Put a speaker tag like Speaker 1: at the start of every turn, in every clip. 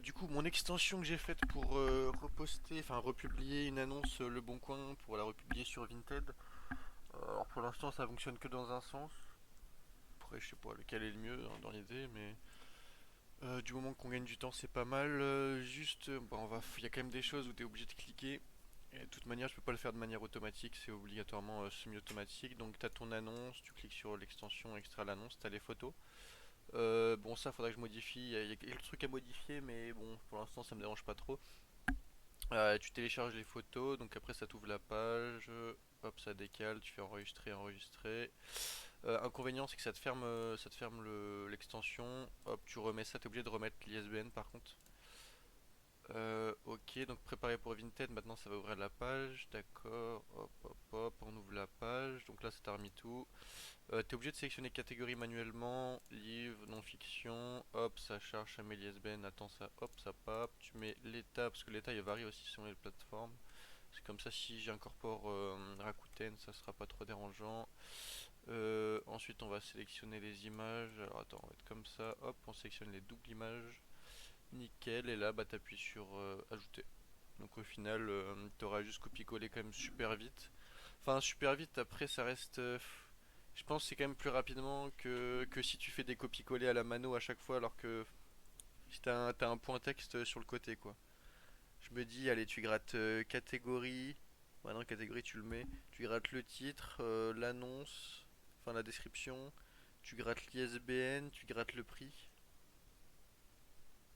Speaker 1: Du coup, mon extension que j'ai faite pour reposter, enfin republier une annonce Le Bon Coin pour la republier sur Vinted. Alors pour l'instant, ça fonctionne que dans un sens. Après, je sais pas lequel est le mieux hein, dans l'idée, mais du moment qu'on gagne du temps, c'est pas mal. Juste, bon, il y a quand même des choses où tu es obligé de cliquer. Et de toute manière, je peux pas le faire de manière automatique, c'est obligatoirement semi-automatique. Donc, tu as ton annonce, tu cliques sur l'extension, extraire l'annonce, tu as les photos. Bon, ça, faudra que je modifie. Il y a quelques trucs à modifier, mais bon, pour l'instant, ça me dérange pas trop. Tu télécharges les photos, donc après ça t'ouvre la page, hop ça décale, tu fais enregistrer, enregistrer. Inconvénient c'est que ça te ferme l'extension, hop tu remets ça, t'es obligé de remettre l'ISBN par contre. Ok, donc préparé pour Vinted, maintenant ça va ouvrir la page, d'accord, hop hop hop, on ouvre la page, donc là ça t'a remis tout. T'es obligé de sélectionner catégorie manuellement, livre, non-fiction, hop ça charge, ça met l'ISBN, attends ça, hop ça pop, tu mets l'état, parce que l'état il varie aussi selon les plateformes. C'est comme ça si j'incorpore Rakuten ça sera pas trop dérangeant. Ensuite on va sélectionner les images, alors attends on va être comme ça, hop on sélectionne les doubles images, nickel, et là bah t'appuies sur ajouter. Donc au final t'auras juste copié-coller quand même super vite. Enfin super vite, après ça reste... je pense que c'est quand même plus rapidement que si tu fais des copies-coller à la mano à chaque fois alors que si t'as un point texte sur le côté quoi. Je me dis, allez, tu grattes catégorie. Maintenant, catégorie, tu le mets. Tu grattes le titre, l'annonce, enfin la description. Tu grattes l'ISBN, tu grattes le prix.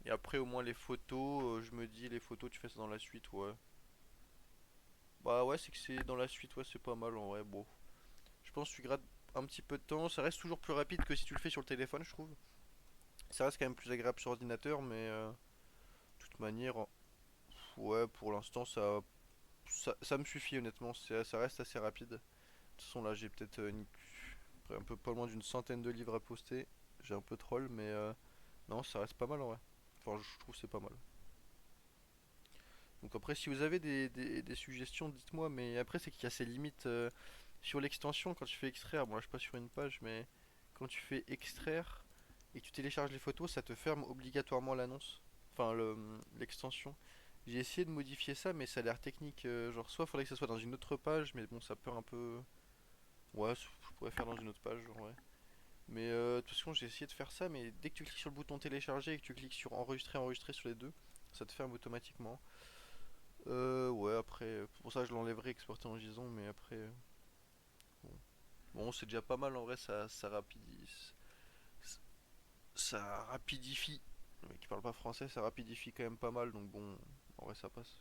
Speaker 1: Et après, au moins, les photos, je me dis, les photos, tu fais ça dans la suite, ouais. Bah ouais, c'est que c'est dans la suite, ouais, c'est pas mal en vrai, bon. Je pense que tu grattes un petit peu de temps. Ça reste toujours plus rapide que si tu le fais sur le téléphone, je trouve. Ça reste quand même plus agréable sur ordinateur, mais de toute manière, ouais, pour l'instant, ça me suffit honnêtement. Ça reste assez rapide. De toute façon, là, j'ai peut-être un peu pas loin d'une centaine de livres à poster. J'ai un peu troll, mais non, ça reste pas mal en vrai. Enfin, je trouve que c'est pas mal. Donc après, si vous avez des suggestions, dites-moi. Mais après, c'est qu'il y a ces limites sur l'extension quand tu fais extraire. Bon, là, je suis pas sur une page, mais quand tu fais extraire et que tu télécharges les photos, ça te ferme obligatoirement l'annonce. Enfin, l'extension. J'ai essayé de modifier ça, mais ça a l'air technique. Genre, soit il faudrait que ça soit dans une autre page, mais bon, ça peur un peu. Ouais, je pourrais faire dans une autre page, ouais. Mais de toute façon, j'ai essayé de faire ça, mais dès que tu cliques sur le bouton télécharger et que tu cliques sur enregistrer, enregistrer sur les deux, ça te ferme automatiquement. Ouais, après, pour ça, je l'enlèverai, exporter en JSON, mais après, bon, bon c'est déjà pas mal en vrai, ça rapidifie. Le mec qui parle pas français, ça rapidifie quand même pas mal, donc bon, en vrai, ça passe.